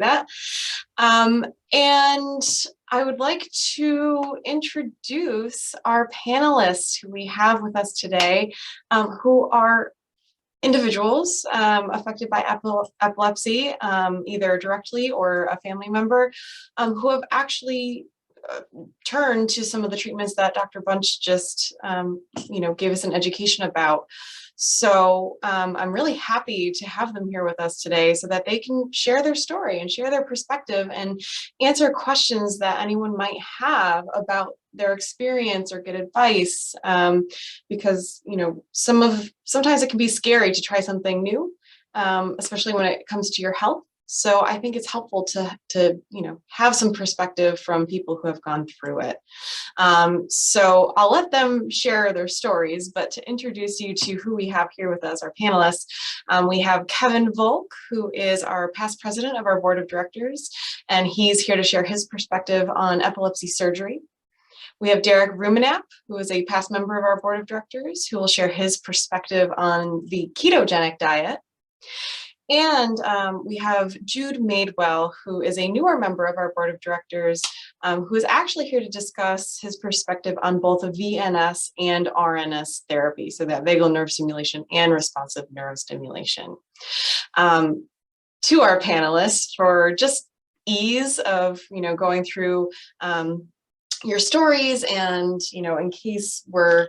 that. And I would like to introduce our panelists who we have with us today, who are individuals affected by epilepsy, either directly or a family member, who have actually turned to some of the treatments that Dr. Bunch just, gave us an education about. So I'm really happy to have them here with us today so that they can share their story and share their perspective and answer questions that anyone might have about their experience or get advice, because sometimes it can be scary to try something new, especially when it comes to your health. So I think it's helpful to have some perspective from people who have gone through it. So I'll let them share their stories, but to introduce you to who we have here with us, our panelists, we have Kevin Volk, who is our past president of our board of directors, and he's here to share his perspective on epilepsy surgery. We have Derek Rumenap, who is a past member of our board of directors, who will share his perspective on the ketogenic diet. And we have Jude Madewell, who is a newer member of our board of directors, who is actually here to discuss his perspective on both a VNS and RNS therapy, so that vagal nerve stimulation and responsive neurostimulation. To our panelists, for just ease of going through your stories, and in case we're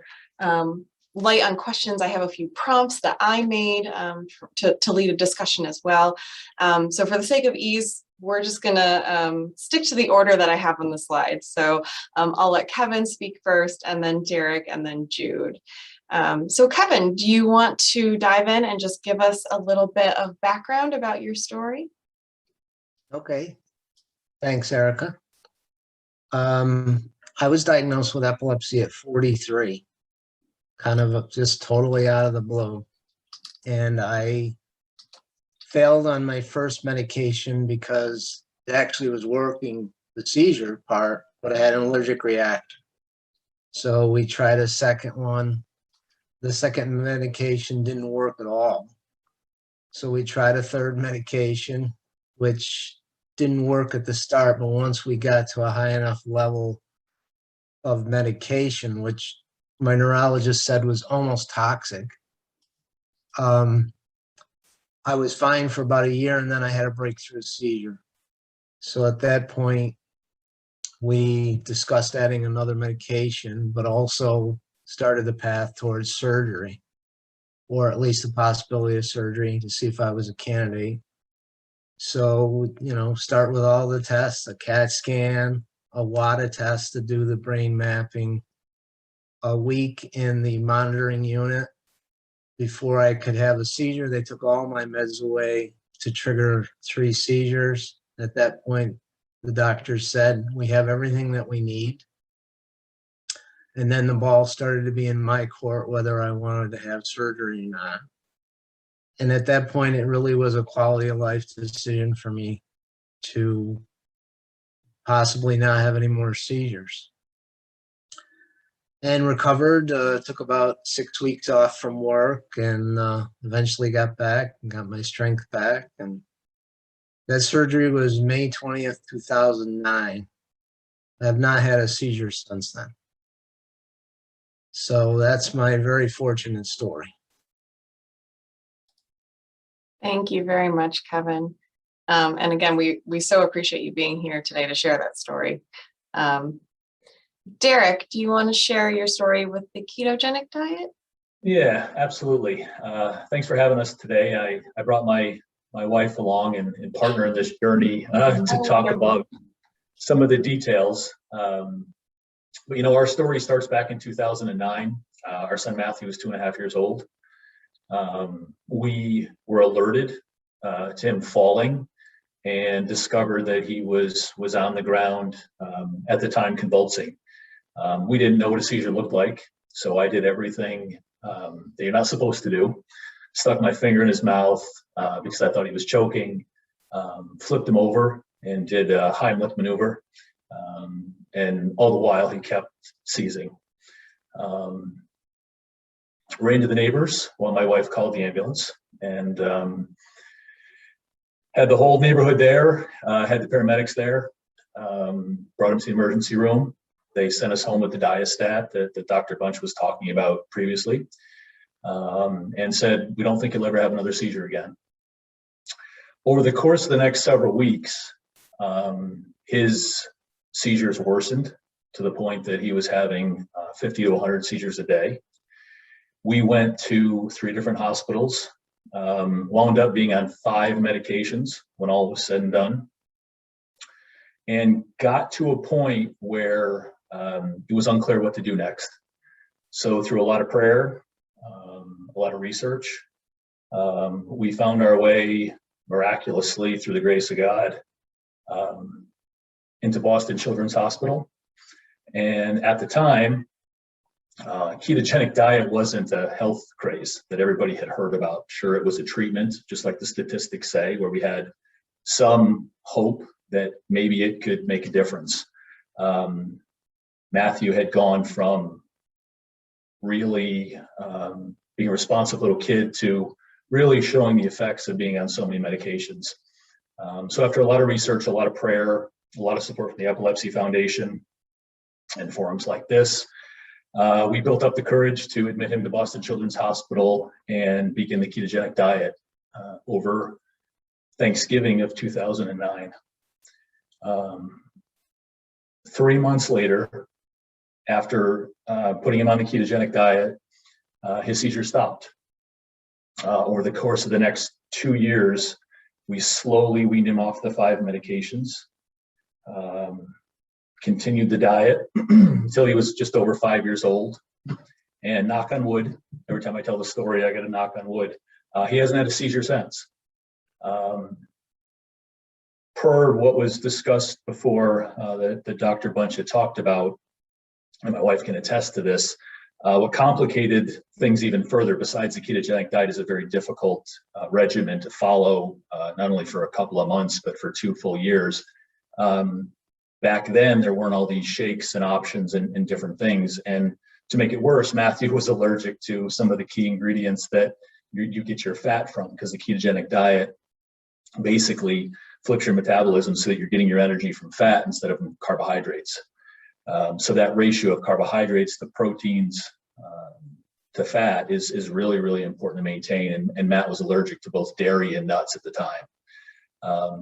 light on questions, I have a few prompts that I made to lead a discussion as well. So for the sake of ease, we're just gonna stick to the order that I have on the slide. So I'll let Kevin speak first, and then Derek, and then Jude. So Kevin, do you want to dive in and just give us a little bit of background about your story? Okay, thanks, Erica. I was diagnosed with epilepsy at 43. Kind of just totally out of the blue. And I failed on my first medication because it actually was working the seizure part, but I had an allergic reaction. So we tried a second one. The second medication didn't work at all. So we tried a third medication, which didn't work at the start, but once we got to a high enough level of medication, which my neurologist said was almost toxic, I was fine for about a year, and then I had a breakthrough seizure. So at that point, we discussed adding another medication, but also started the path towards surgery, or at least the possibility of surgery, to see if I was a candidate. So, start with all the tests, a CAT scan, a WADA test to do the brain mapping, a week in the monitoring unit before I could have a seizure. They took all my meds away to trigger 3 seizures. At that point, the doctor said, we have everything that we need. And then the ball started to be in my court whether I wanted to have surgery or not. And at that point, it really was a quality of life decision for me to possibly not have any more seizures. And recovered, took about 6 weeks off from work, and eventually got back and got my strength back. And that surgery was May 20th, 2009. I have not had a seizure since then. So that's my very fortunate story. Thank you very much, Kevin. And again, we so appreciate you being here today to share that story. Derek, do you want to share your story with the ketogenic diet? Yeah, absolutely. Thanks for having us today. I brought my wife along and partner in this journey to talk about some of the details. But our story starts back in 2009. Our son Matthew was 2.5 years old. We were alerted to him falling and discovered that he was on the ground, at the time, convulsing. We didn't know what a seizure looked like, so I did everything that you're not supposed to do. Stuck my finger in his mouth because I thought he was choking, flipped him over and did a Heimlich maneuver, and all the while he kept seizing. Ran to the neighbors while my wife called the ambulance, and Had the whole neighborhood there, had the paramedics there, brought him to the emergency room. They sent us home with the diastat that Dr. Bunch was talking about previously, and said, we don't think he'll ever have another seizure again. Over the course of the next several weeks, his seizures worsened to the point that he was having 50 to 100 seizures a day. We went to 3 different hospitals, wound up being on 5 medications when all was said and done, and got to a point where it was unclear what to do next. So through a lot of prayer, a lot of research, we found our way miraculously through the grace of God into Boston Children's Hospital. And at the time, ketogenic diet wasn't a health craze that everybody had heard about. Sure, it was a treatment, just like the statistics say, where we had some hope that maybe it could make a difference. Matthew had gone from really being a responsive little kid to really showing the effects of being on so many medications. So after a lot of research, a lot of prayer, a lot of support from the Epilepsy Foundation and forums like this, we built up the courage to admit him to Boston Children's Hospital and begin the ketogenic diet over Thanksgiving of 2009. 3 months later, after putting him on the ketogenic diet, his seizure stopped. Over the course of the next 2 years, we slowly weaned him off the 5 medications, continued the diet until he was just over 5 years old. And knock on wood, every time I tell the story, I got to knock on wood. He hasn't had a seizure since. Per what was discussed before, that Dr. Bunch had talked about, and my wife can attest to this, what complicated things even further, besides the ketogenic diet, is a very difficult regimen to follow, not only for a couple of months, but for 2 full years. Back then, there weren't all these shakes and options and different things. And to make it worse, Matthew was allergic to some of the key ingredients that you get your fat from, because the ketogenic diet basically flips your metabolism so that you're getting your energy from fat instead of from carbohydrates. So that ratio of carbohydrates to proteins to fat is really, really important to maintain. And Matt was allergic to both dairy and nuts at the time.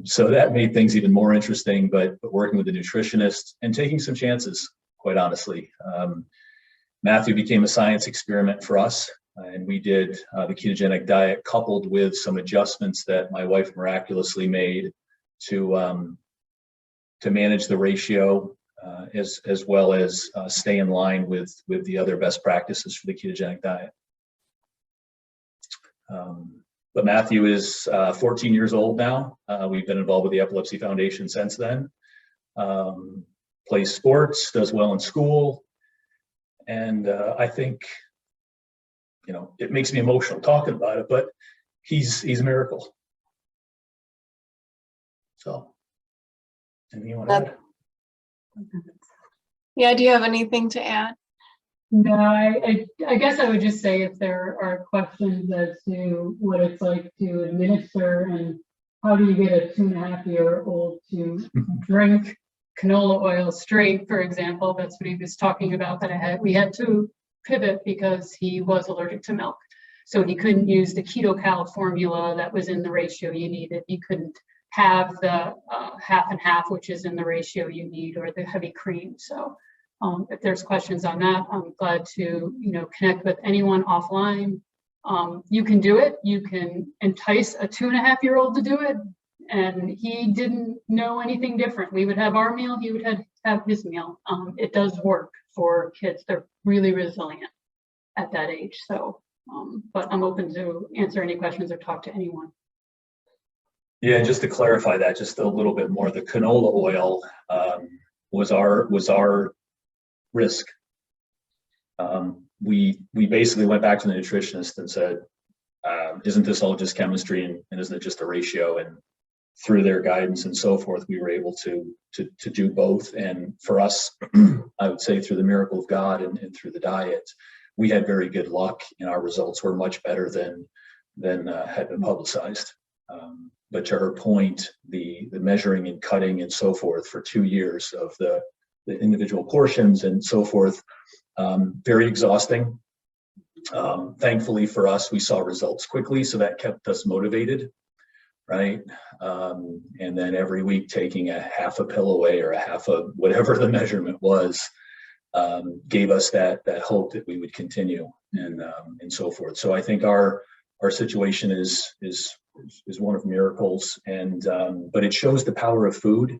So that made things even more interesting, but working with a nutritionist and taking some chances, quite honestly. Matthew became a science experiment for us, and we did the ketogenic diet coupled with some adjustments that my wife miraculously made to manage the ratio, as well as stay in line with the other best practices for the ketogenic diet. But Matthew is 14 years old now. We've been involved with the Epilepsy Foundation since then. Plays sports, does well in school, and I think, you know, it makes me emotional talking about it, but he's a miracle. So, anything you want to add? Yeah, do you have anything to add? No, I guess I would just say if there are questions as to what it's like to administer and how do you get a 2.5-year-old to drink canola oil straight, for example, that's what he was talking about, that we had to pivot because he was allergic to milk. So he couldn't use the keto-cal formula that was in the ratio you needed. He couldn't have the half and half, which is in the ratio you need, or the heavy cream. So if there's questions on that, I'm glad to, connect with anyone offline. You can do it. You can entice a 2.5-year-old to do it. And he didn't know anything different. We would have our meal, he would have his meal. It does work for kids. They're really resilient at that age. So, but I'm open to answer any questions or talk to anyone. Yeah, just to clarify that just a little bit more, the canola oil was our risk. We basically went back to the nutritionist and said, isn't this all just chemistry, and isn't it just a ratio? And through their guidance and so forth, we were able to do both. And for us, I would say through the miracle of God and through the diet, we had very good luck, and our results were much better than had been publicized. But to her point, the measuring and cutting and so forth for 2 years of the individual portions and so forth, very exhausting. Thankfully for us, we saw results quickly, so that kept us motivated, right? And then every week taking a half a pill away or a half of whatever the measurement was, gave us that hope that we would continue and so forth. So I think our situation is one of miracles, and but it shows the power of food,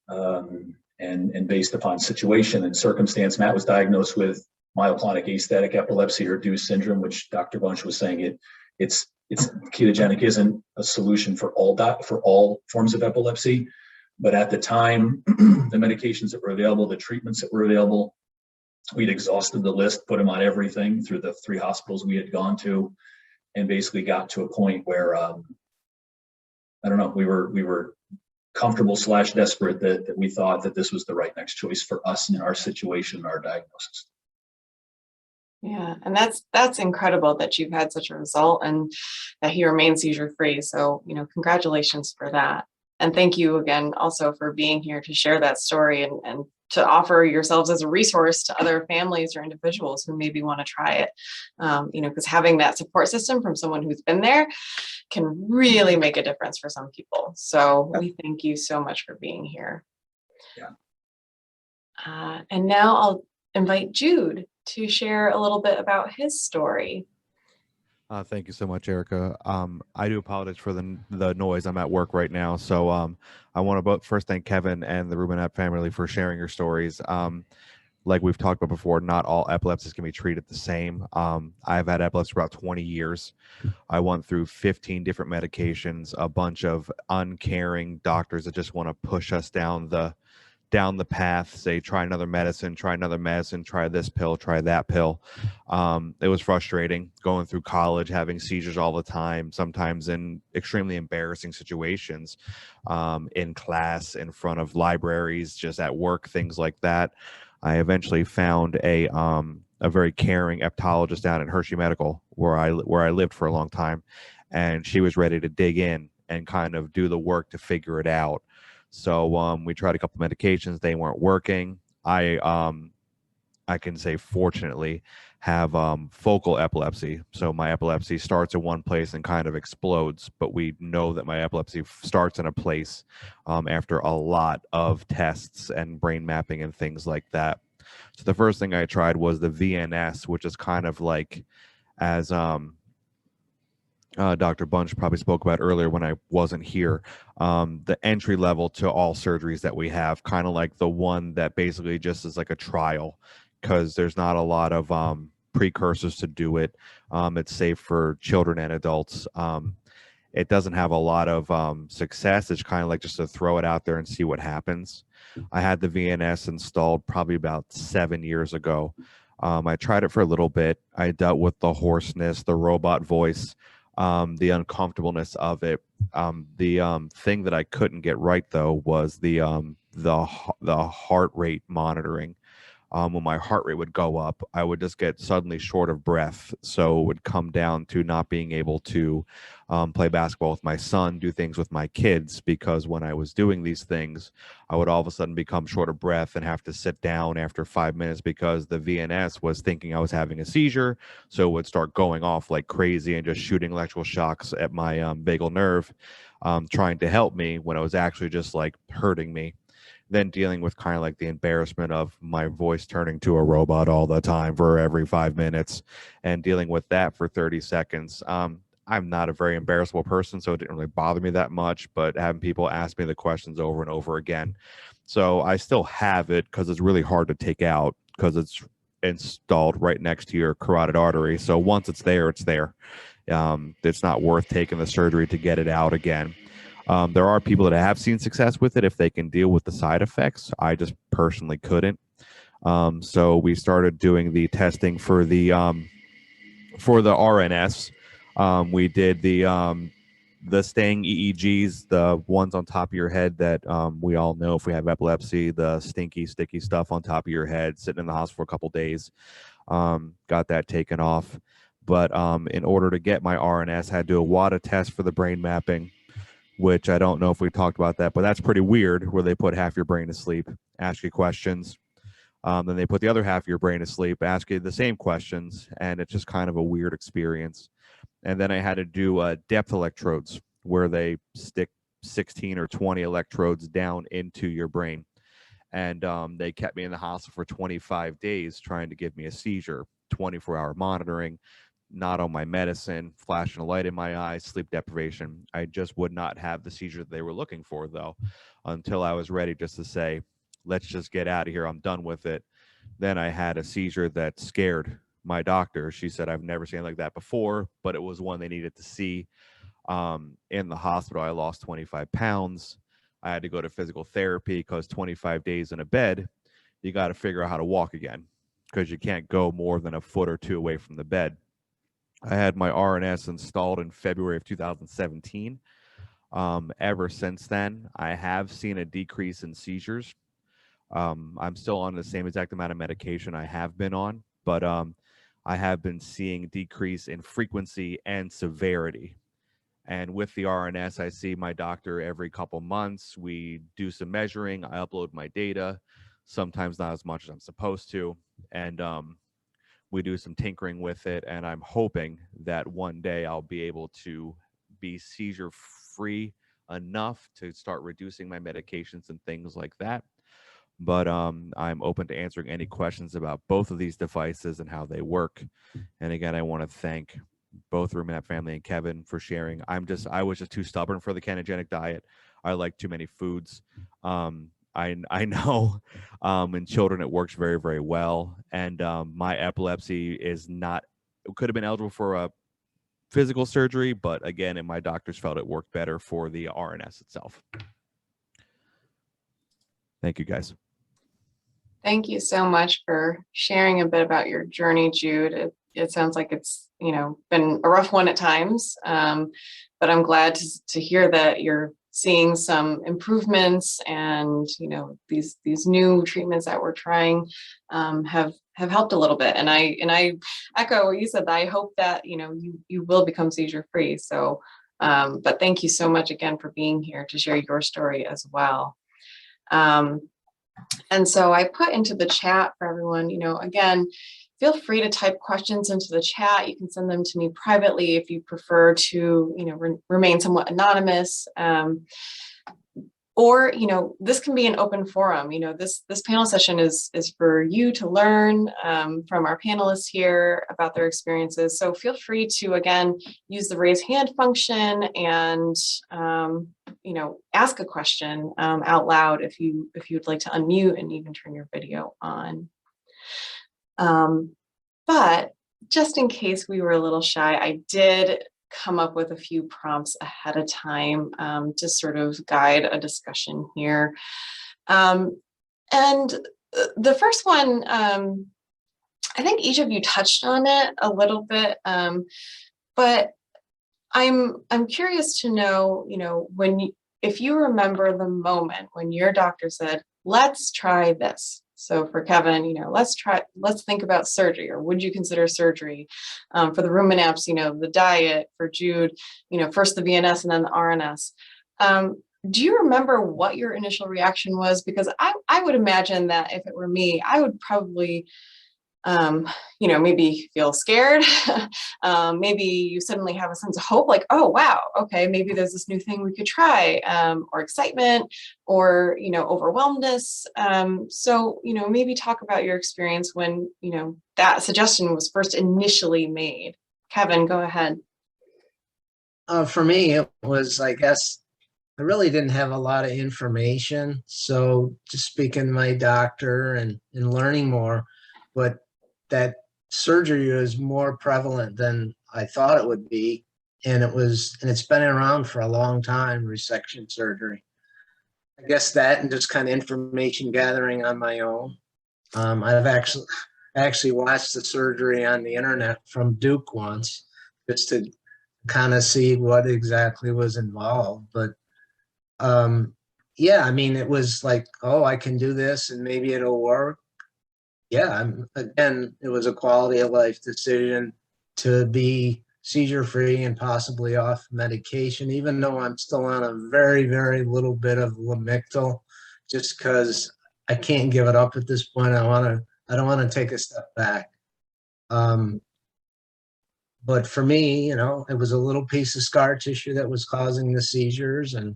and based upon situation and circumstance. Matt was diagnosed with myoclonic aesthetic epilepsy or DRE syndrome, which Dr. Bunch was saying it's ketogenic isn't a solution for all forms of epilepsy. But at the time, the medications that were available, the treatments that were available, we'd exhausted the list, put him on everything through the 3 hospitals we had gone to, and basically got to a point where, I don't know, we were comfortable / desperate that we thought that this was the right next choice for us in our situation, our diagnosis. Yeah, and that's incredible that you've had such a result and that he remains seizure free. So, congratulations for that. And thank you again also for being here to share that story and to offer yourselves as a resource to other families or individuals who maybe want to try it. Because having that support system from someone who's been there can really make a difference for some people. So we thank you so much for being here. Yeah. And now I'll invite Jude to share a little bit about his story. Thank you so much, Erica. I do apologize for the noise. I'm at work right now. So I want to first thank Kevin and the Rubenap family for sharing your stories. Like we've talked about before, not all epilepsies can be treated the same. I've had epilepsy for about 20 years. I went through 15 different medications, a bunch of uncaring doctors that just want to push us down the path, say try another medicine, try this pill, try that pill. It was frustrating going through college, having seizures all the time, sometimes in extremely embarrassing situations, in class, in front of libraries, just at work, things like that. I eventually found a very caring hepatologist down at Hershey Medical, where I lived for a long time, and she was ready to dig in and kind of do the work to figure it out. So we tried a couple medications, they weren't working. I can say fortunately have focal epilepsy. So my epilepsy starts in one place and kind of explodes, but we know that my epilepsy starts in a place after a lot of tests and brain mapping and things like that. So the first thing I tried was the VNS, which is kind of like, as Dr. Bunch probably spoke about earlier when I wasn't here, the entry level to all surgeries that we have, kind of like the one that basically just is like a trial, because there's not a lot of precursors to do it. It's safe for children and adults. It doesn't have a lot of success. It's kind of like just to throw it out there and see what happens. I had the VNS installed probably about 7 years ago. I tried it for a little bit. I dealt with the hoarseness, the robot voice, the uncomfortableness of it. The thing that I couldn't get right though was the heart rate monitoring. When my heart rate would go up, I would just get suddenly short of breath. So it would come down to not being able to play basketball with my son, do things with my kids, because when I was doing these things, I would all of a sudden become short of breath and have to sit down after 5 minutes because the VNS was thinking I was having a seizure. So it would start going off like crazy and just shooting electrical shocks at my vagal nerve, trying to help me when it was actually just like hurting me. Then dealing with kind of like the embarrassment of my voice turning to a robot all the time for every 5 minutes, and dealing with that for 30 seconds. I'm not a very embarrassable person, so it didn't really bother me that much, but having people ask me the questions over and over again. So I still have it because it's really hard to take out because it's installed right next to your carotid artery. So once it's there, it's there. It's not worth taking the surgery to get it out again. There are people that have seen success with it if they can deal with the side effects. I just personally couldn't. So we started doing the testing for the RNS. We did the staying EEGs, the ones on top of your head that we all know if we have epilepsy, the stinky, sticky stuff on top of your head, sitting in the hospital for a couple days. Got that taken off. But in order to get my RNS, I had to do a WADA test for the brain mapping. which I don't know if we talked about that, but that's pretty weird, where they put half your brain to sleep, ask you questions. Then they put the other half of your brain to sleep, ask you the same questions, and it's just kind of a weird experience. And then I had to do depth electrodes, where they stick 16 or 20 electrodes down into your brain. And they kept me in the hospital for 25 days trying to give me a seizure, 24-hour monitoring, not on my medicine, flashing a light in my eyes, sleep deprivation. I just would not have the seizure that they were looking for, though, until I was ready just to say, let's just get out of here. I'm done with it. Then I had a seizure that scared my doctor. She said, I've never seen it like that before, but it was one they needed to see. In the hospital, I lost 25 pounds. I had to go to physical therapy because 25 days in a bed, you got to figure out how to walk again, because you can't go more than a foot or two away from the bed. I had my RNS installed in February of 2017. Ever since then, I have seen a decrease in seizures. I'm still on the same exact amount of medication I have been on, but I have been seeing decrease in frequency and severity. And with the RNS, I see my doctor every couple months. We do some measuring. I upload my data, sometimes not as much as I'm supposed to. And we do some tinkering with it. And I'm hoping that one day I'll be able to be seizure free enough to start reducing my medications and things like that. But I'm open to answering any questions about both of these devices and how they work. And again, I want to thank both Room and Family and Kevin for sharing. I was just too stubborn for the ketogenic diet. I like too many foods. I know in children it works very, very well. And my epilepsy could have been eligible for a physical surgery, but again, and my doctors felt it worked better for the RNS itself. Thank you, guys. Thank you so much for sharing a bit about your journey, Jude. It sounds like it's, been a rough one at times, but I'm glad to hear that you're seeing some improvements, and these new treatments that we're trying have helped a little bit. And I echo what you said. I hope that you will become seizure free. So, but thank you so much again for being here to share your story as well. And so I put into the chat for everyone, again, feel free to type questions into the chat. You can send them to me privately if you prefer to, remain somewhat anonymous. Or, this can be an open forum. This panel session is for you to learn from our panelists here about their experiences. So feel free to, again, use the raise hand function and, ask a question out loud if you'd like to unmute and even turn your video on. But just in case we were a little shy, I did come up with a few prompts ahead of time to sort of guide a discussion here. And the first one, I think each of you touched on it a little bit, but I'm curious to know, if you remember the moment when your doctor said, let's try this. So for Kevin, let's think about surgery, or would you consider surgery? For the ruminaps, the diet. For Jude, first the VNS and then the RNS. Do you remember what your initial reaction was? Because I would imagine that if it were me, I would probably, maybe feel scared. Maybe you suddenly have a sense of hope, like, oh, wow, okay, maybe there's this new thing we could try, or excitement, or, overwhelmedness. So, maybe talk about your experience when, that suggestion was first initially made. Kevin, go ahead. For me, it was, I guess, I really didn't have a lot of information. So just speaking to my doctor and learning more, but that surgery was more prevalent than I thought it would be. And it's been around for a long time, resection surgery. I guess that, and just kind of information gathering on my own. I've actually watched the surgery on the internet from Duke once, just to kind of see what exactly was involved. But yeah, I mean, it was like, oh, I can do this and maybe it'll work. Yeah, again, it was a quality of life decision to be seizure-free and possibly off medication, even though I'm still on a very, very little bit of Lamictal, just because I can't give it up at this point. I don't want to take a step back. But for me, you know, it was a little piece of scar tissue that was causing the seizures, and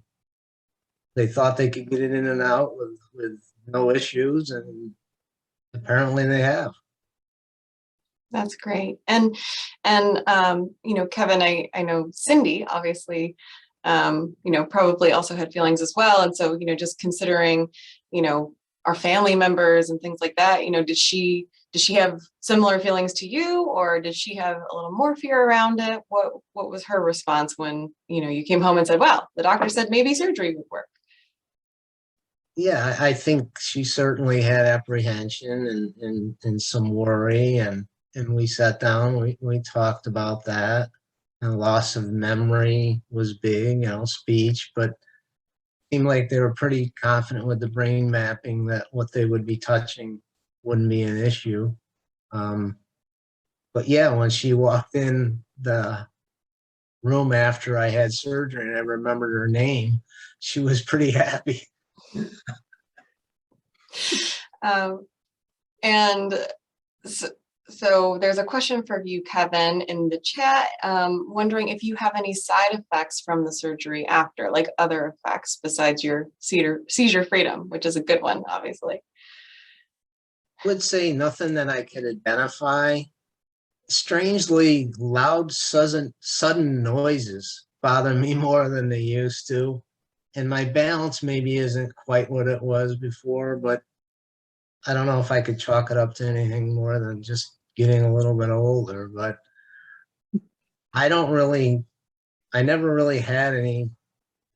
they thought they could get it in and out with no issues, and apparently they have. That's great. And you know, Kevin, I know Cindy obviously, you know, probably also had feelings as well. And so, you know, just considering, you know, our family members and things like that, you know, did she have similar feelings to you, or did she have a little more fear around it? What was her response when, you know, you came home and said, well, the doctor said maybe surgery would work? Yeah, I think she certainly had apprehension and some worry, and we sat down, we talked about that. And loss of memory was big, you know, speech, but it seemed like they were pretty confident with the brain mapping that what they would be touching wouldn't be an issue. But yeah, when she walked in the room after I had surgery and I remembered her name, she was pretty happy. And so there's a question for you, Kevin, in the chat, wondering if you have any side effects from the surgery after, like other effects besides your seizure freedom, which is a good one, obviously. I would say nothing that I could identify. Strangely, loud, sudden noises bother me more than they used to. And my balance maybe isn't quite what it was before, but I don't know if I could chalk it up to anything more than just getting a little bit older. But I never really had any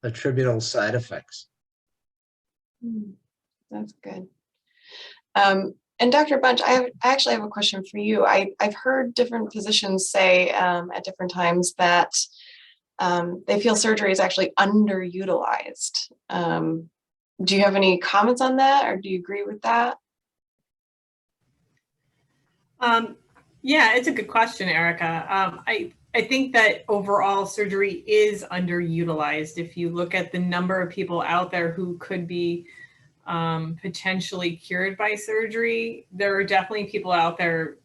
attributable side effects. That's good. And Dr. Bunch, I actually have a question for you. I've heard different physicians say at different times that they feel surgery is actually underutilized. Do you have any comments on that, or do you agree with that? Yeah, it's a good question, Erica. I think that overall surgery is underutilized. If you look at the number of people out there who could be potentially cured by surgery, there are definitely people out there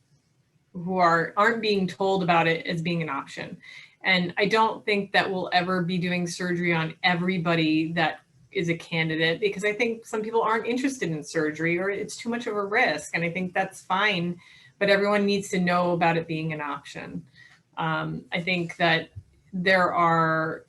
who aren't being told about it as being an option. And I don't think that we'll ever be doing surgery on everybody that is a candidate, because I think some people aren't interested in surgery or it's too much of a risk. And I think that's fine, but everyone needs to know about it being an option. I think that there are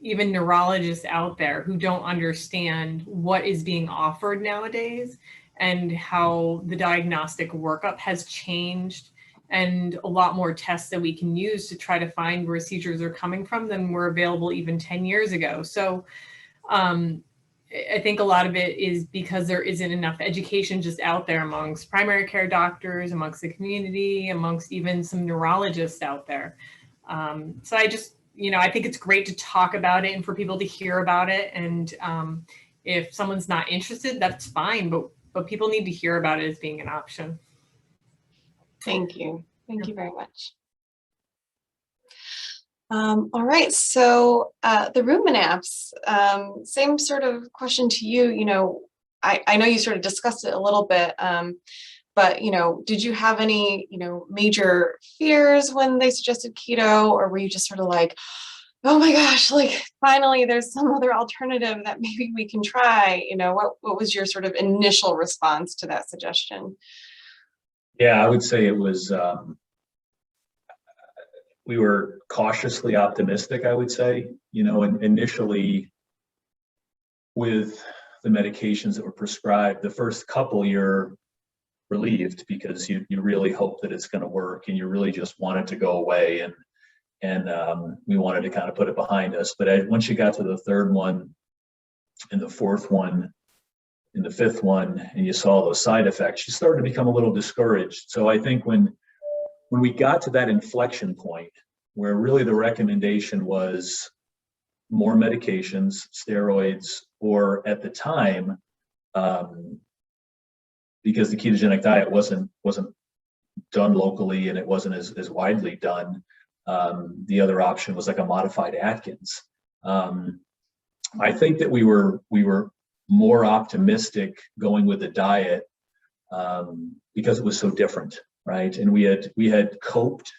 even neurologists out there who don't understand what is being offered nowadays and how the diagnostic workup has changed, and a lot more tests that we can use to try to find where seizures are coming from than were available even 10 years ago. So I think a lot of it is because there isn't enough education just out there amongst primary care doctors, amongst the community, amongst even some neurologists out there. So I just, I think it's great to talk about it and for people to hear about it. And if someone's not interested, that's fine, but people need to hear about it as being an option. Thank you. Thank you very much. All right, so the Ruminaps, same sort of question to you. I know you sort of discussed it a little bit, but did you have any major fears when they suggested keto, or were you just sort of like, oh my gosh, like finally there's some other alternative that maybe we can try? What was your sort of initial response to that suggestion? Yeah, I would say it was, we were cautiously optimistic, I would say. Initially with the medications that were prescribed, the first couple you're relieved because you really hope that it's going to work, and you really just want it to go away, and we wanted to kind of put it behind us. But once you got to the third one and the fourth one and the fifth one, and you saw those side effects, you started to become a little discouraged. So I think when we got to that inflection point where really the recommendation was more medications, steroids, or at the time, because the ketogenic diet wasn't done locally and it wasn't as widely done, The other option was like a modified Atkins. I think that we were more optimistic going with the diet because it was so different, right? And we had coped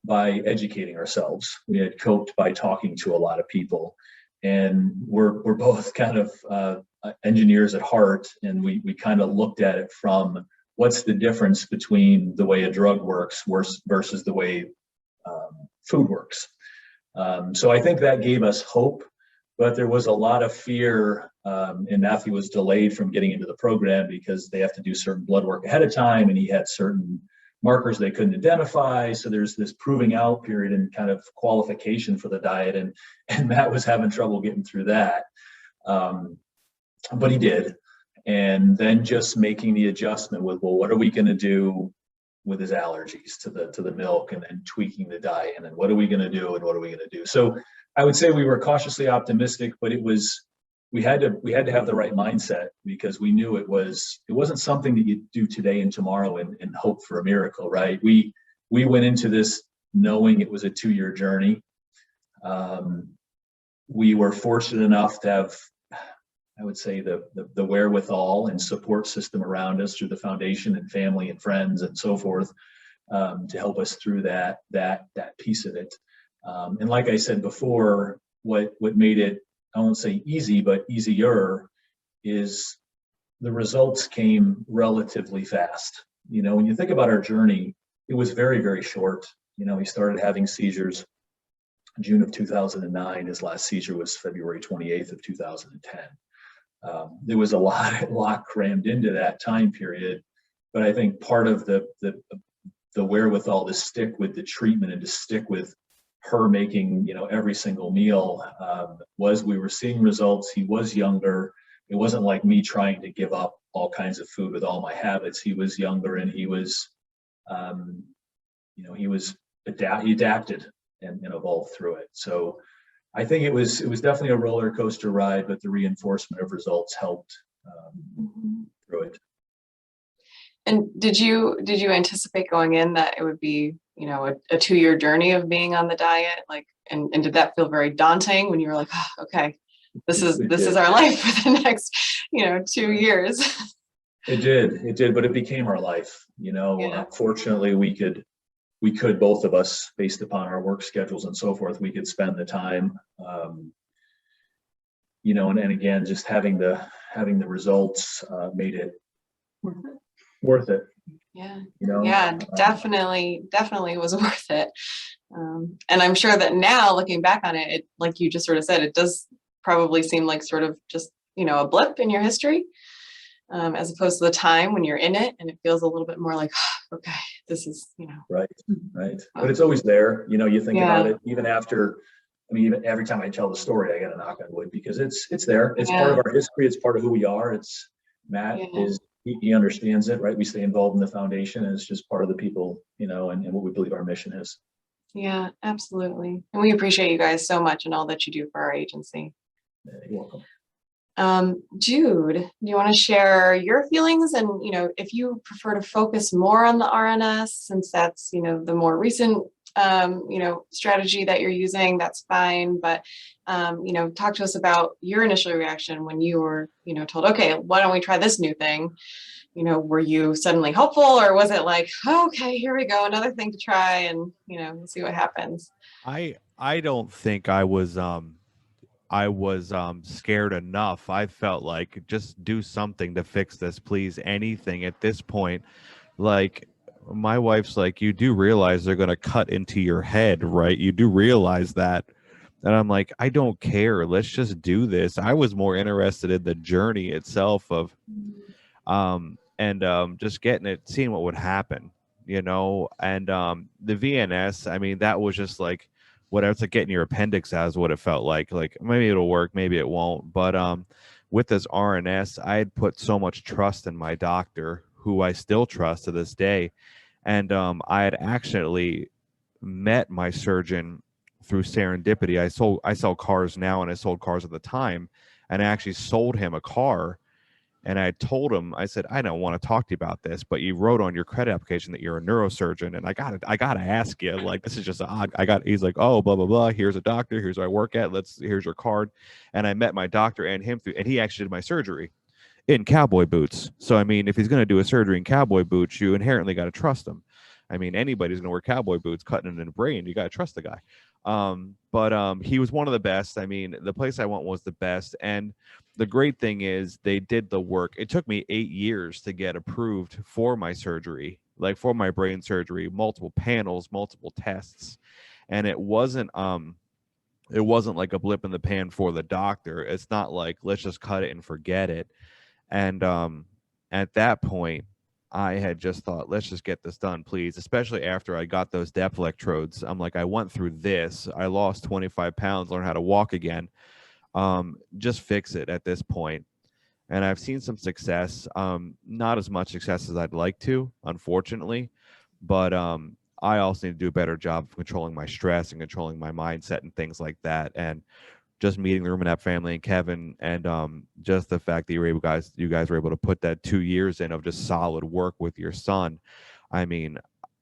by educating ourselves. We had coped by talking to a lot of people, and we're both kind of engineers at heart, and we kind of looked at it from what's the difference between the way a drug works versus the way food works. So I think that gave us hope, but there was a lot of fear, and Matthew was delayed from getting into the program because they have to do certain blood work ahead of time, and he had certain markers they couldn't identify. So there's this proving out period and kind of qualification for the diet, and Matt was having trouble getting through that. But he did. And then just making the adjustment with, well, what are we going to do with his allergies to the milk, and then tweaking the diet, and then what are we going to do, and what are we going to do? So I would say we were cautiously optimistic, but we had to have the right mindset, because we knew it wasn't something that you do today and tomorrow and hope for a miracle, right? We went into this knowing it was a 2-year journey. We were fortunate enough to have, I would say, the wherewithal and support system around us through the foundation and family and friends and so forth, to help us through that piece of it. And like I said before, what made it, I won't say easy, but easier, is the results came relatively fast. You know, when you think about our journey, it was very, very short. You know, he started having seizures June of 2009. His last seizure was February 28th of 2010. There was a lot crammed into that time period, but I think part of the wherewithal to stick with the treatment and to stick with her making, you know, every single meal, was we were seeing results. He was younger. It wasn't like me trying to give up all kinds of food with all my habits. He was younger, and he was, you know, he adapted and evolved through it. So I think it was definitely a roller coaster ride, but the reinforcement of results helped through it. And did you anticipate going in that it would be, you know, a 2-year journey of being on the diet? Like, and did that feel very daunting when you were like, oh, okay, this is our life for the next, you know, 2 years? It did, but it became our life. You know, Yeah. Fortunately, we could both of us, based upon our work schedules and so forth, we could spend the time. You know, and again, just having the results made it worth it. Yeah. You know. Yeah, definitely was worth it. And I'm sure that now, looking back on it, like you just sort of said, it does probably seem like sort of just, you know, a blip in your history, as opposed to the time when you're in it, and it feels a little bit more like, okay, this is, you know. Right. But it's always there. You know, you think Yeah. about it, even after, I mean, even every time I tell the story, I got to knock on wood, because it's there. It's part of our history. It's part of who we are. It's Matt he understands it, right? We stay involved in the foundation, and it's just part of the people, you know, and what we believe our mission is. Yeah, absolutely. And we appreciate you guys so much and all that you do for our agency. You're welcome. Jude, do you want to share your feelings, and, you know, if you prefer to focus more on the RNS, since that's, you know, the more recent, you know, strategy that you're using, that's fine. But, you know, talk to us about your initial reaction when you were, you know, told, okay, why don't we try this new thing? You know, were you suddenly hopeful, or was it like, oh, okay, here we go, another thing to try, and, you know, we'll see what happens? I don't think I was scared enough. I felt like, just do something to fix this, please. Anything at this point. Like, my wife's like, you do realize they're going to cut into your head, right? You do realize that. And I'm like, I don't care. Let's just do this. I was more interested in the journey itself of, just getting it, seeing what would happen, you know. And the VNS, I mean, that was just like, whatever, it's like getting your appendix out is what it felt like. Like, maybe it'll work, maybe it won't. But with this RNS, I had put so much trust in my doctor, who I still trust to this day. And I had actually met my surgeon through serendipity. I sell cars now, and I sold cars at the time, and I actually sold him a car. And I told him, I said, I don't want to talk to you about this, but you wrote on your credit application that you're a neurosurgeon. And I gotta ask you, like, this is just odd. He's like, oh, blah, blah, blah. Here's a doctor. Here's where I work at. Here's your card. And I met my doctor and him and he actually did my surgery in cowboy boots. So, I mean, if he's going to do a surgery in cowboy boots, you inherently got to trust him. I mean, anybody's going to wear cowboy boots, cutting it in the brain. You got to trust the guy. But he was one of the best. I mean, the place I went was the best. And the great thing is they did the work. It took me 8 years to get approved for my surgery, like for my brain surgery, multiple panels, multiple tests. And it wasn't like a blip in the pan for the doctor. It's not like, let's just cut it and forget it. And at that point, I had just thought, let's just get this done, please, especially after I got those depth electrodes. I'm like, I went through this. I lost 25 pounds, learned how to walk again. Just fix it at this point. And I've seen some success, not as much success as I'd like to, unfortunately. But I also need to do a better job of controlling my stress and controlling my mindset and things like that. And just meeting the Rumenap family and Kevin, and just the fact that you guys were able to put that 2 years in of just solid work with your son. I mean,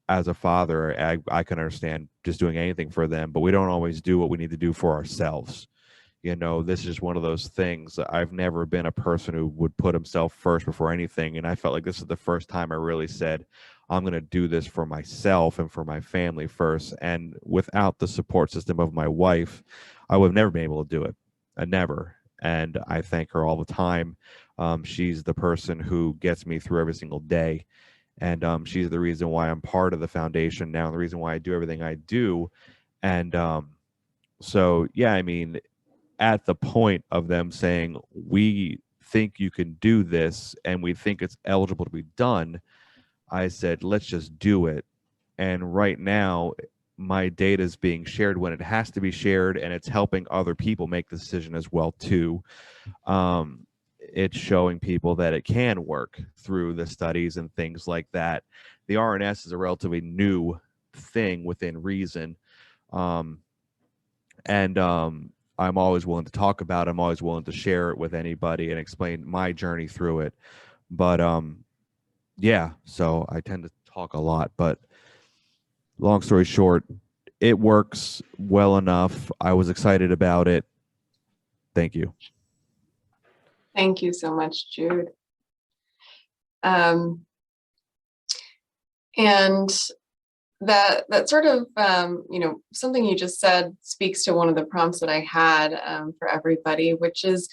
as a father, I can understand just doing anything for them, but we don't always do what we need to do for ourselves. You know, this is just one of those things. I've never been a person who would put himself first before anything, and I felt like this is the first time I really said, I'm going to do this for myself and for my family first. And without the support system of my wife, I would have never been able to do it. Never. And I thank her all the time. She's the person who gets me through every single day. And she's the reason why I'm part of the foundation now, and the reason why I do everything I do. And so, yeah, I mean, at the point of them saying, we think you can do this and we think it's eligible to be done, I said, let's just do it. And right now, my data is being shared when it has to be shared, and it's helping other people make the decision as well too. It's showing people that it can work through the studies and things like that. The RNS is a relatively new thing within reason. I'm always willing to talk about it. I'm always willing to share it with anybody and explain my journey through it. But yeah, so I tend to talk a lot, but long story short, it works well enough. I was excited about it. Thank you. Thank you so much, Jude. And that sort of, something you just said speaks to one of the prompts that I had for everybody, which is,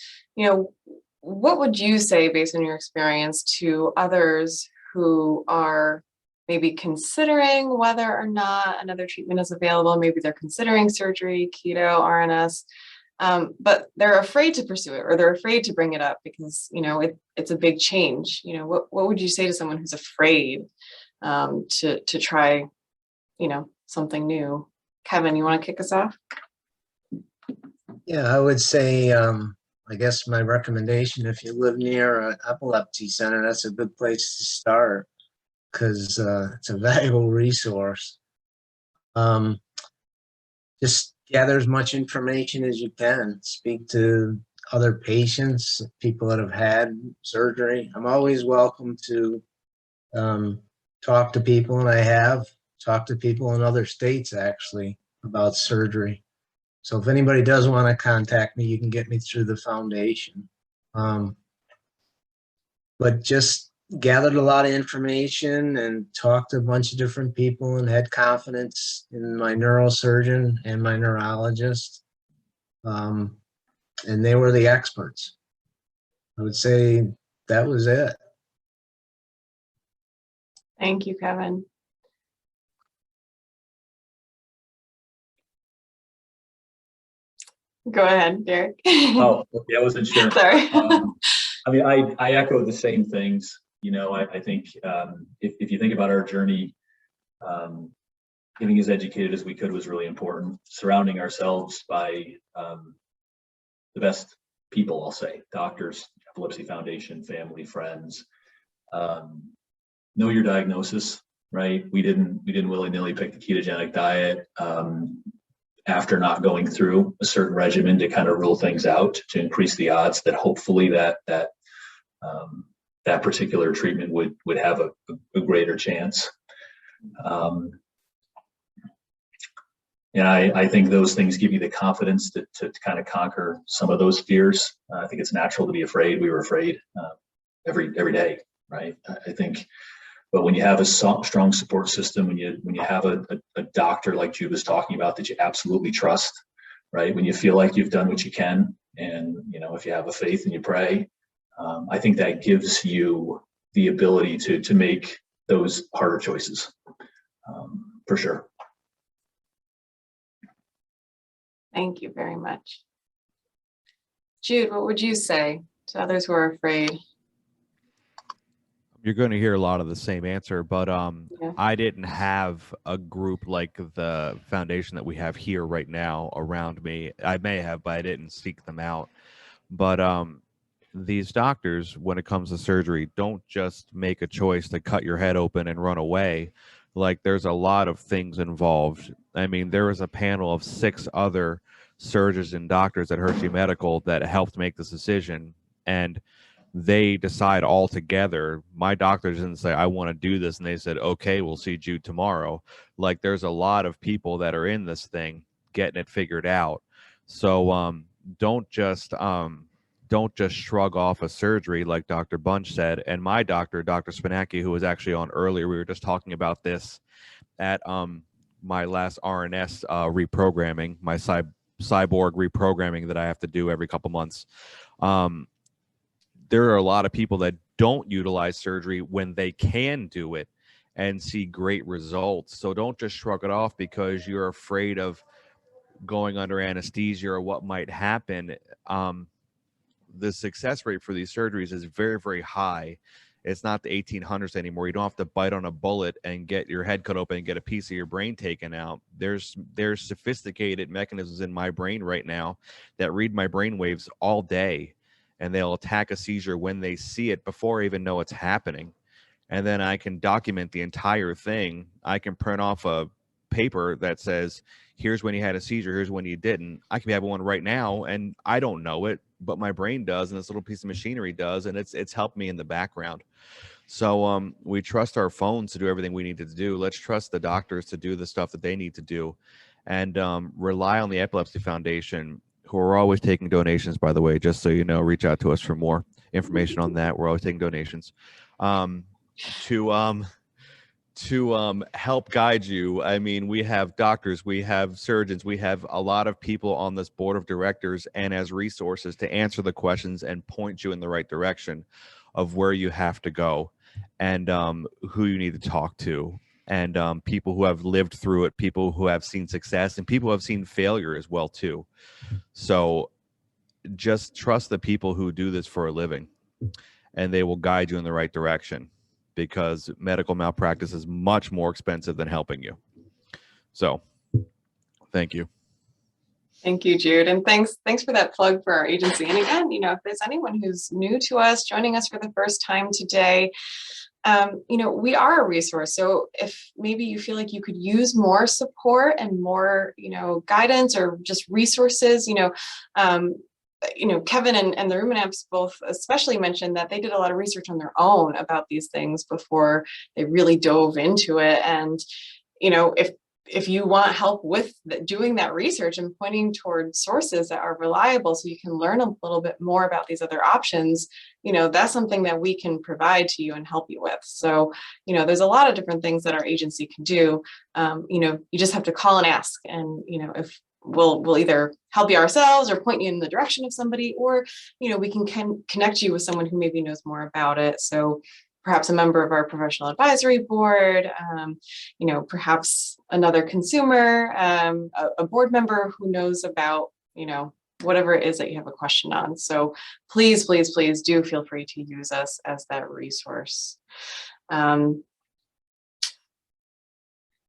what would you say based on your experience to others who are maybe considering whether or not another treatment is available? Maybe they're considering surgery, keto, RNS, but they're afraid to pursue it, or they're afraid to bring it up because, it's a big change. What would you say to someone who's afraid to try, something new? Kevin, you want to kick us off? Yeah, I would say, I guess my recommendation, if you live near an epilepsy center, that's a good place to start, because it's a valuable resource. Just gather as much information as you can. Speak to other patients, people that have had surgery. I'm always welcome to talk to people, and I have talked to people in other states actually about surgery. So if anybody does want to contact me, you can get me through the foundation. But just gathered a lot of information and talked to a bunch of different people and had confidence in my neurosurgeon and my neurologist. And they were the experts. I would say that was it. Thank you, Kevin. Go ahead, Derek. Oh, okay, I wasn't sure. Sorry. I echo the same things. I think if you think about our journey, getting as educated as we could was really important. Surrounding ourselves by the best people, I'll say, doctors, Epilepsy Foundation, family, friends. Know your diagnosis, right? We didn't willy-nilly pick the ketogenic diet after not going through a certain regimen to kind of rule things out, to increase the odds that hopefully that that particular treatment would have a greater chance. And I think those things give you the confidence to kind of conquer some of those fears. I think it's natural to be afraid. We were afraid every day, right? I think, but when you have a strong support system, when you have a doctor like Jude was talking about that you absolutely trust, right? When you feel like you've done what you can, and if you have a faith and you pray, I think that gives you the ability to make those harder choices, for sure. Thank you very much. Jude, what would you say to others who are afraid? You're going to hear a lot of the same answer, but Yeah. I didn't have a group like the foundation that we have here right now around me. I may have, but I didn't seek them out. But these doctors, when it comes to surgery, don't just make a choice to cut your head open and run away. Like, there's a lot of things involved. I mean, there was a panel of 6 other surgeons and doctors at Hershey Medical that helped make this decision, and they decide all together. My doctor didn't say, I want to do this, and they said, okay, we'll see Jude tomorrow. Like, there's a lot of people that are in this thing getting it figured out. So don't just shrug off a surgery like Dr. Bunch said. And my doctor, Dr. Spinacki, who was actually on earlier, we were just talking about this at my last RNS reprogramming, my cyborg reprogramming that I have to do every couple months. There are a lot of people that don't utilize surgery when they can do it and see great results. So don't just shrug it off because you're afraid of going under anesthesia or what might happen. The success rate for these surgeries is very, very high. It's not the 1800s anymore. You don't have to bite on a bullet and get your head cut open and get a piece of your brain taken out. There's sophisticated mechanisms in my brain right now that read my brain waves all day, and they'll attack a seizure when they see it before I even know it's happening. And then I can document the entire thing. I can print off a paper that says, here's when you had a seizure, here's when you didn't. I could have one right now, and I don't know it, but my brain does, and this little piece of machinery does, and it's helped me in the background. So we trust our phones to do everything we need to do. Let's trust the doctors to do the stuff that they need to do, and rely on the Epilepsy Foundation, who are always taking donations, by the way, just so you know. Reach out to us for more information on that. We're always taking donations to help guide you. I mean, we have doctors, we have surgeons, we have a lot of people on this board of directors and as resources to answer the questions and point you in the right direction of where you have to go, and who you need to talk to, and people who have lived through it, people who have seen success, and people who have seen failure as well too. So just trust the people who do this for a living, and they will guide you in the right direction, because medical malpractice is much more expensive than helping you. So thank you. Thank you, Jude. And thanks for that plug for our agency. And again, if there's anyone who's new to us, joining us for the first time today, we are a resource. So if maybe you feel like you could use more support and more, guidance or just resources, Kevin and the Rumenamps both especially mentioned that they did a lot of research on their own about these things before they really dove into it. And, if you want help with doing that research and pointing towards sources that are reliable so you can learn a little bit more about these other options, that's something that we can provide to you and help you with. So, there's a lot of different things that our agency can do. You just have to call and ask. And, if we'll either help you ourselves or point you in the direction of somebody, or, we can connect you with someone who maybe knows more about it. So perhaps a member of our professional advisory board, perhaps another consumer, a board member who knows about, whatever it is that you have a question on. So please, please, please do feel free to use us as that resource.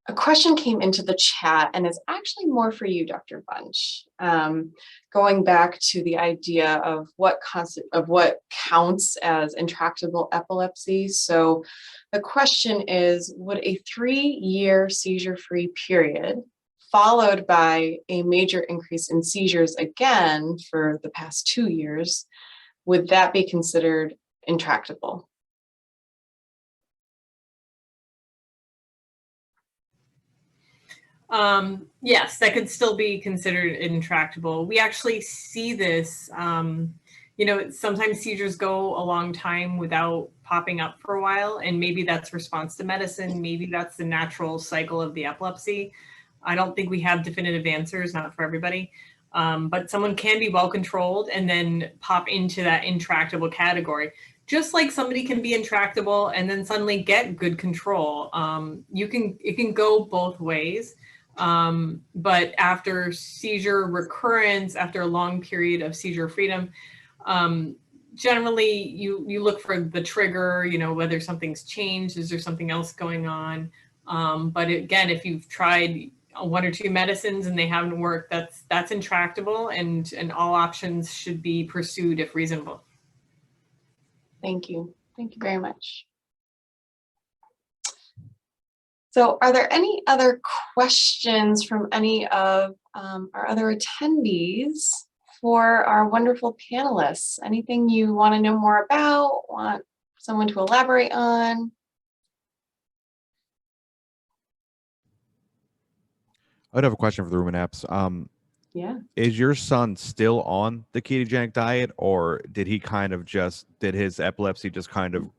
A question came into the chat, and it's actually more for you, Dr. Bunch. Going back to the idea of what counts as intractable epilepsy. So the question is, would a 3-year seizure-free period followed by a major increase in seizures again for the past 2 years, would that be considered intractable. Yes, that could still be considered intractable. We actually see this, sometimes seizures go a long time without popping up for a while, and maybe that's response to medicine. Maybe that's the natural cycle of the epilepsy. I don't think we have definitive answers, not for everybody. But someone can be well controlled and then pop into that intractable category. Just like somebody can be intractable and then suddenly get good control. It can go both ways. But after seizure recurrence, after a long period of seizure freedom, generally you look for the trigger, whether something's changed, is there something else going on? But again, if you've tried 1 or 2 medicines and they haven't worked, that's intractable, and all options should be pursued if reasonable. Thank you. Thank you very much. So are there any other questions from any of our other attendees for our wonderful panelists? Anything you want to know more about, want someone to elaborate on? I'd have a question for the Ruminaps. Yeah. Is your son still on the ketogenic diet, or did his epilepsy just kind of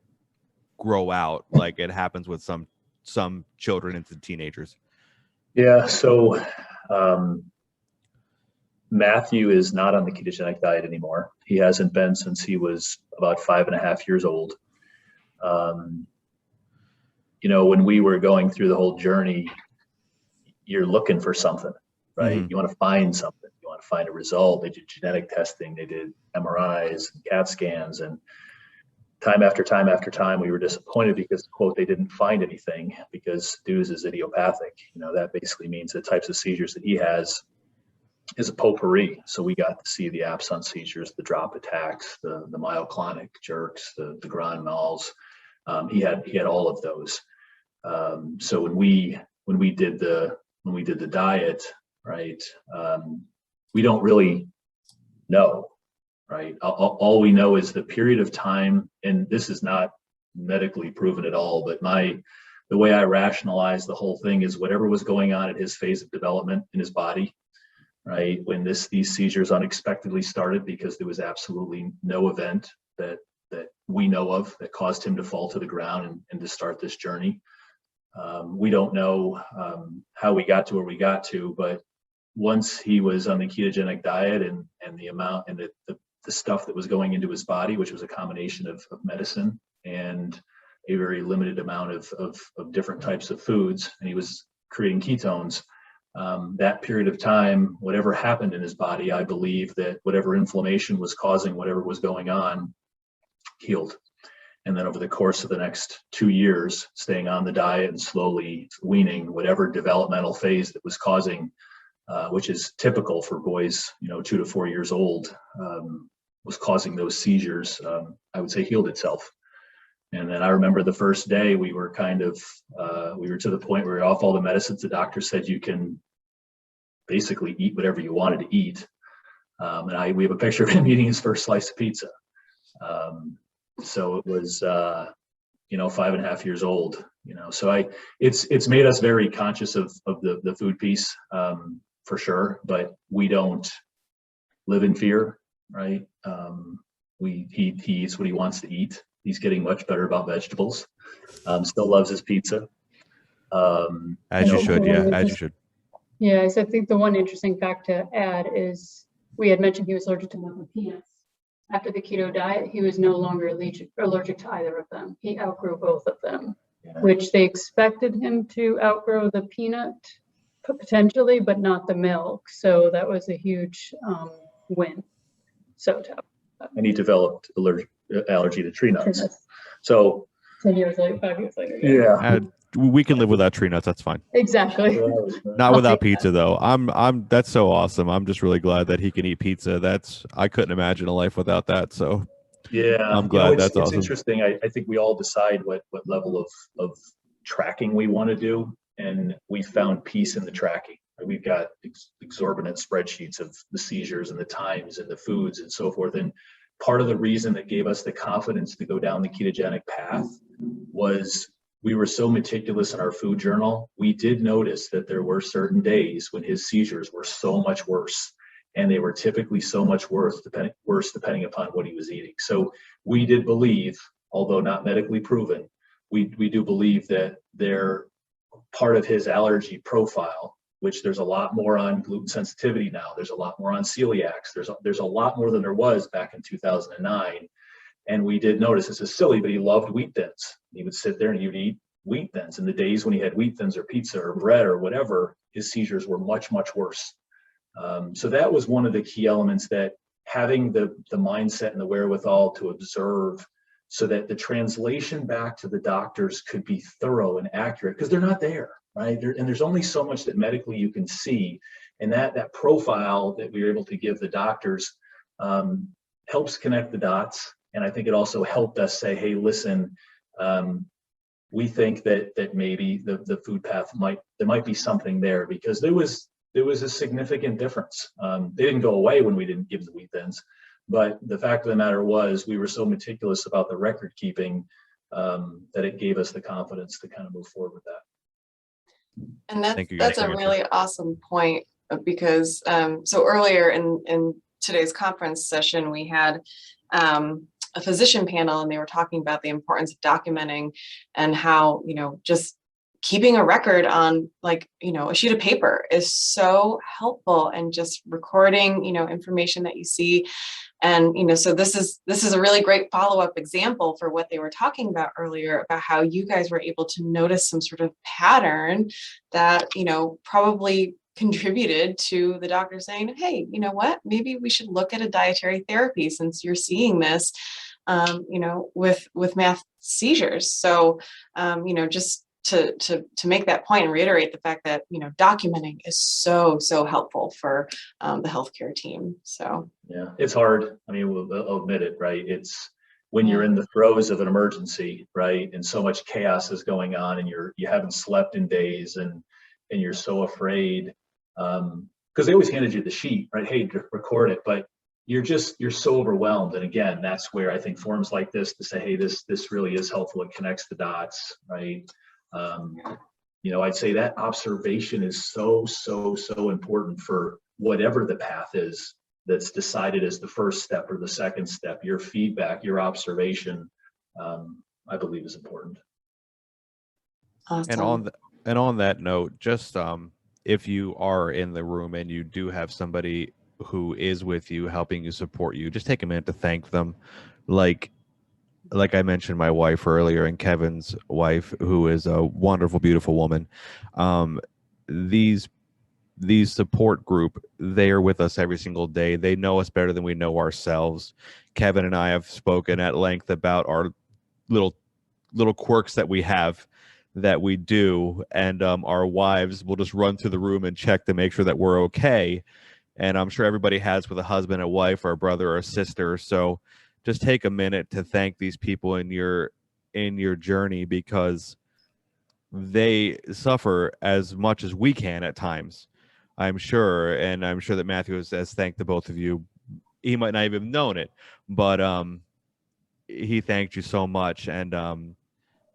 grow out like it happens with some children into teenagers? Yeah, so Matthew is not on the ketogenic diet anymore. He hasn't been since he was about 5.5 years old. When we were going through the whole journey, you're looking for something, right? Mm-hmm. You want to find something. You want to find a result. They did genetic testing. They did MRIs and CAT scans, and time after time after time, we were disappointed because, quote, they didn't find anything because DUS is idiopathic. That basically means the types of seizures that he has is a potpourri. So we got to see the absence seizures, the drop attacks, the myoclonic jerks, the grand mals. He had all of those. So when we did the diet, right, we don't really know. Right. All we know is the period of time, and this is not medically proven at all, but the way I rationalize the whole thing is whatever was going on at his phase of development in his body, right? When these seizures unexpectedly started because there was absolutely no event that we know of that caused him to fall to the ground and to start this journey. We don't know how we got to where we got to, but once he was on the ketogenic diet and the amount and the stuff that was going into his body, which was a combination of medicine and a very limited amount of different types of foods, and he was creating ketones, that period of time, whatever happened in his body, I believe that whatever inflammation was causing whatever was going on healed. And then over the course of the next 2 years, staying on the diet and slowly weaning whatever developmental phase that was causing, which is typical for boys, 2 to 4 years old, was causing those seizures, I would say healed itself. And then I remember the first day we were we were to the point where we were off all the medicines. The doctor said you can basically eat whatever you wanted to eat. And we have a picture of him eating his first slice of pizza. So it was, 5.5 years old, so it's made us very conscious of the food piece, for sure, but we don't live in fear, right? He eats what he wants to eat. He's getting much better about vegetables. Still loves his pizza. As you should, yeah, as you should. Yeah, so I think the one interesting fact to add is we had mentioned he was allergic to milk and peanuts. After the keto diet, he was no longer allergic to either of them. He outgrew both of them, which they expected him to outgrow the peanut potentially, but not the milk. So that was a huge win. And he developed allergy to tree nuts. So 10 years later, 5 years later. Yeah. We can live without tree nuts. That's fine. Exactly. Not without pizza though. That's so awesome. I'm just really glad that he can eat pizza. I couldn't imagine a life without that. So yeah, I'm glad that's it's awesome. Interesting. I think we all decide what level of tracking we want to do, and we found peace in the tracking. We've got exorbitant spreadsheets of the seizures and the times and the foods and so forth. And part of the reason that gave us the confidence to go down the ketogenic path was we were so meticulous in our food journal. We did notice that there were certain days when his seizures were so much worse, and they were typically so much worse depending upon what he was eating. So we did believe, although not medically proven, we do believe that they're part of his allergy profile, which there's a lot more on gluten sensitivity now. There's a lot more on celiacs. There's a lot more than there was back in 2009. And we did notice, this is silly, but he loved wheat thins. He would sit there and he would eat wheat thins. And the days when he had wheat thins or pizza or bread or whatever, his seizures were much, much worse. So that was one of the key elements, that having the mindset and the wherewithal to observe, so that the translation back to the doctors could be thorough and accurate, because they're not there, right? And there's only so much that medically you can see. And that profile that we were able to give the doctors helps connect the dots. And I think it also helped us say, hey, listen, we think that maybe the food path there might be something there, because there was a significant difference. They didn't go away when we didn't give the wheat thins, but the fact of the matter was we were so meticulous about the record keeping that it gave us the confidence to kind of move forward with that. And Thank you guys that's for a your really awesome point, because so earlier in today's conference session, we had a physician panel, and they were talking about the importance of documenting, and how, just keeping a record on, like, a sheet of paper is so helpful, and just recording, information that you see. And, so this is a really great follow-up example for what they were talking about earlier, about how you guys were able to notice some sort of pattern that, probably contributed to the doctor saying, hey, you know what, maybe we should look at a dietary therapy, since you're seeing this, with math seizures. So, just to make that point and reiterate the fact that, documenting is so helpful for the healthcare team. So Yeah, it's hard. I mean, we'll admit it, right? It's when you're in the throes of an emergency, right, and so much chaos is going on, and you haven't slept in days, and you're so afraid, because they always handed you the sheet, right? Hey, record it, but you're so overwhelmed. And again, that's where I think forums like this, to say, hey, this really is helpful. It connects the dots, right? I'd say that observation is so important for whatever the path is that's decided as the first step or the second step. Your feedback, your observation, I believe, is important. awesome. And on that note, just if you are in the room and you do have somebody who is with you, helping you, support you, just take a minute to thank them. Like I mentioned, my wife earlier, and Kevin's wife, who is a wonderful, beautiful woman. These support group, they are with us every single day. They know us better than we know ourselves. Kevin and I have spoken at length about our little quirks that we have, that we do, and our wives will just run through the room and check to make sure that we're okay. And I'm sure everybody has with a husband, a wife, or a brother or a sister. So just take a minute to thank these people in your journey, because they suffer as much as we can at times, I'm sure. And I'm sure that Matthew has thanked the both of you. He might not even have known it, but he thanked you so much. And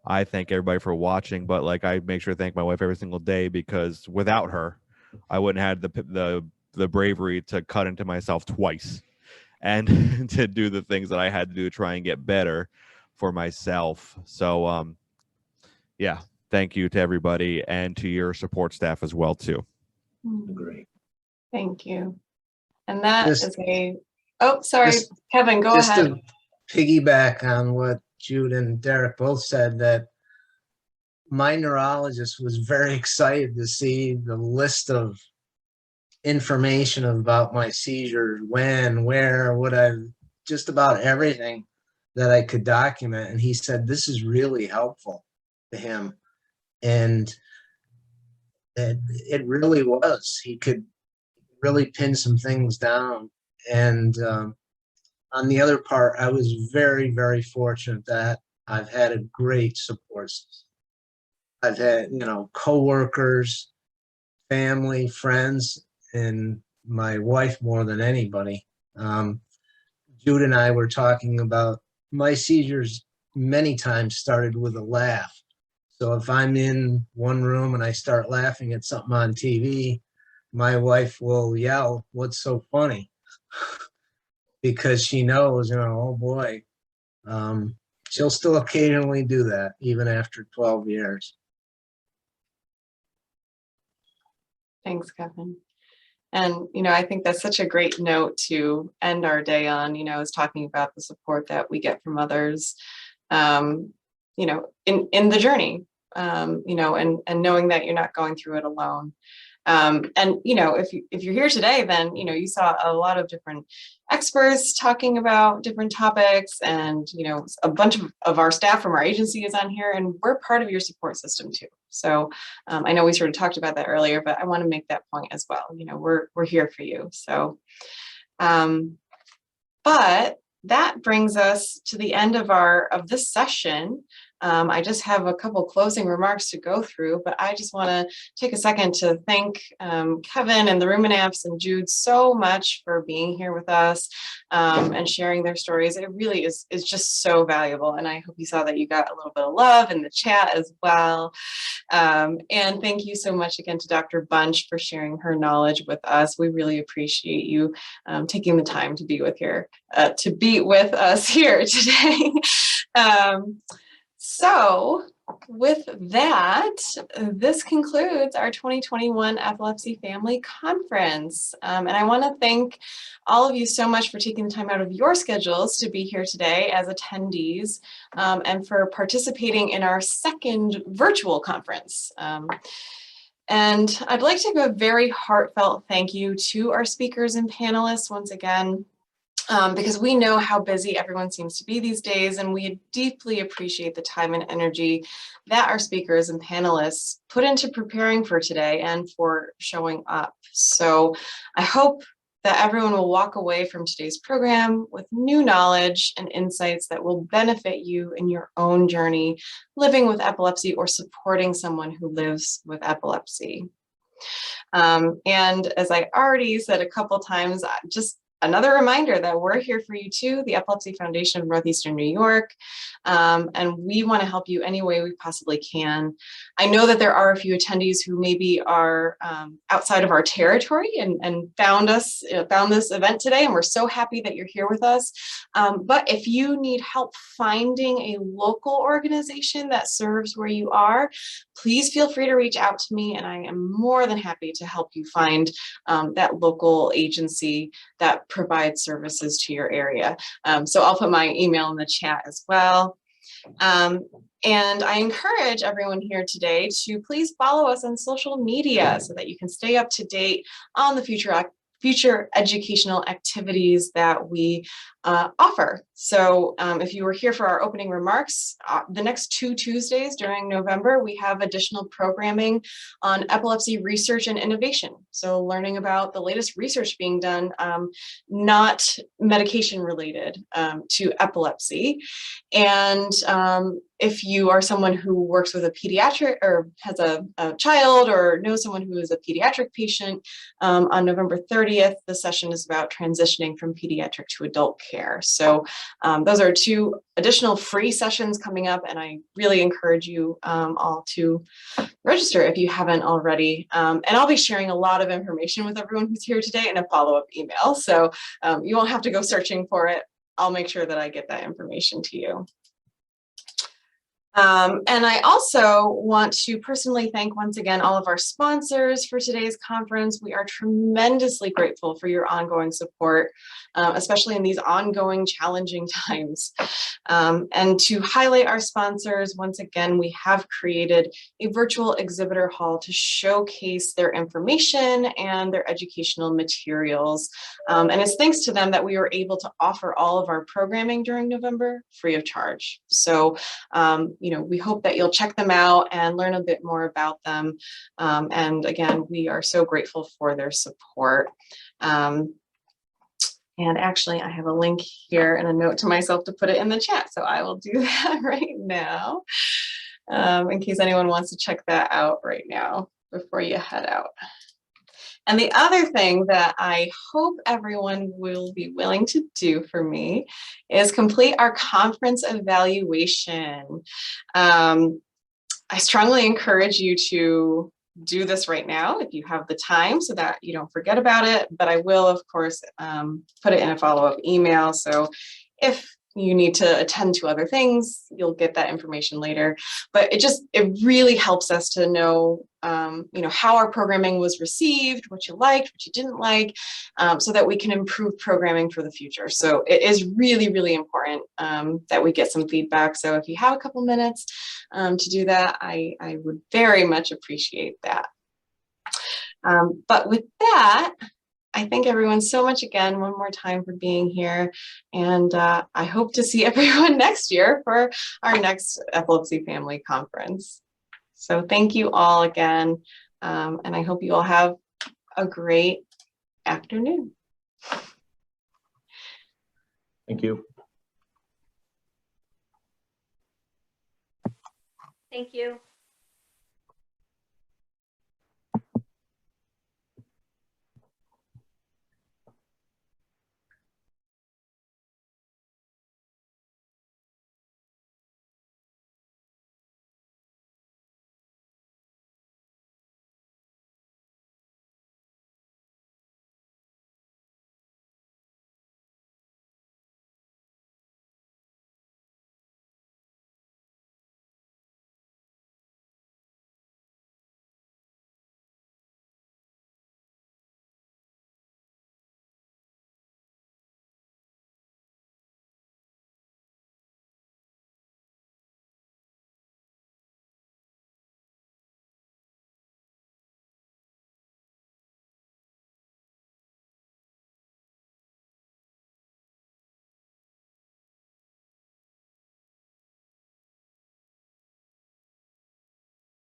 I thank everybody for watching, but like, I make sure to thank my wife every single day, because without her, I wouldn't have the bravery to cut into myself twice, and to do the things that I had to do to try and get better for myself. So yeah, thank you to everybody, and to your support staff as well too. Great. Thank you. And that Just- is oh, sorry, just- Kevin, go Just ahead. to piggyback on what Jude and Derek both said, that my neurologist was very excited to see the list of information about my seizures, when, where, what just about everything that I could document. And he said, this is really helpful to him. And it really was. He could really pin some things down. And on the other part, I was very fortunate that I've had a great support system. I've had, coworkers, family, friends, and my wife more than anybody. Jude and I were talking about my seizures many times started with a laugh. So if I'm in one room and I start laughing at something on TV, my wife will yell, "What's so funny?" Because she knows, oh boy. She'll still occasionally do that even after 12 years. Thanks, Kevin. And, I think that's such a great note to end our day on, is talking about the support that we get from others, in the journey, and knowing that you're not going through it alone. And, if you're here today, then, you saw a lot of different experts talking about different topics, and, a bunch of our staff from our agency is on here, and we're part of your support system too. So I know we sort of talked about that earlier, but I want to make that point as well. We're here for you. So, but that brings us to the end of this session. I just have a couple closing remarks to go through, but I just want to take a second to thank Kevin and the Ruminaps and Jude so much for being here with us and sharing their stories. It really is just so valuable, and I hope you saw that you got a little bit of love in the chat as well. And thank you so much again to Dr. Bunch for sharing her knowledge with us. We really appreciate you taking the time to be with us here today. So with that, this concludes our 2021 Epilepsy Family Conference. And I want to thank all of you so much for taking the time out of your schedules to be here today as attendees, and for participating in our second virtual conference. And I'd like to give a very heartfelt thank you to our speakers and panelists once again. Because we know how busy everyone seems to be these days, and we deeply appreciate the time and energy that our speakers and panelists put into preparing for today and for showing up. So I hope that everyone will walk away from today's program with new knowledge and insights that will benefit you in your own journey living with epilepsy or supporting someone who lives with epilepsy. And as I already said a couple times, just another reminder that we're here for you too, the Epilepsy Foundation of Northeastern New York, and we want to help you any way we possibly can. I know that there are a few attendees who maybe are outside of our territory and found this event today, and we're so happy that you're here with us. But if you need help finding a local organization that serves where you are, please feel free to reach out to me, and I am more than happy to help you find that local agency that provides services to your area. So I'll put my email in the chat as well. And I encourage everyone here today to please follow us on social media so that you can stay up to date on the future educational activities that we offer. So if you were here for our opening remarks, the next 2 Tuesdays during November, we have additional programming on epilepsy research and innovation. So learning about the latest research being done, not medication related to epilepsy. And if you are someone who works with a pediatric or has a child or knows someone who is a pediatric patient, on November 30th, the session is about transitioning from pediatric to adult care. So those are 2 additional free sessions coming up, and I really encourage you all to register if you haven't already. And I'll be sharing a lot of information with everyone who's here today in a follow-up email. So you won't have to go searching for it. I'll make sure that I get that information to you. And I also want to personally thank once again all of our sponsors for today's conference. We are tremendously grateful for your ongoing support, especially in these ongoing challenging times. And to highlight our sponsors, once again, we have created a virtual exhibitor hall to showcase their information and their educational materials. And it's thanks to them that we were able to offer all of our programming during November free of charge. So, we hope that you'll check them out and learn a bit more about them. And again, we are so grateful for their support. And actually, I have a link here and a note to myself to put it in the chat. So I will do that right now, in case anyone wants to check that out right now before you head out. And the other thing that I hope everyone will be willing to do for me is complete our conference evaluation. I strongly encourage you to do this right now if you have the time so that you don't forget about it, but I will, of course, put it in a follow-up email. So if you need to attend to other things, you'll get that information later. But it really helps us to know, how our programming was received, what you liked, what you didn't like, so that we can improve programming for the future. So it is really, really important that we get some feedback. So if you have a couple minutes to do that, I would very much appreciate that. But with that, I thank everyone so much again, one more time, for being here. And I hope to see everyone next year for our next Epilepsy Family Conference. So thank you all again. And I hope you all have a great afternoon. Thank you. Thank you.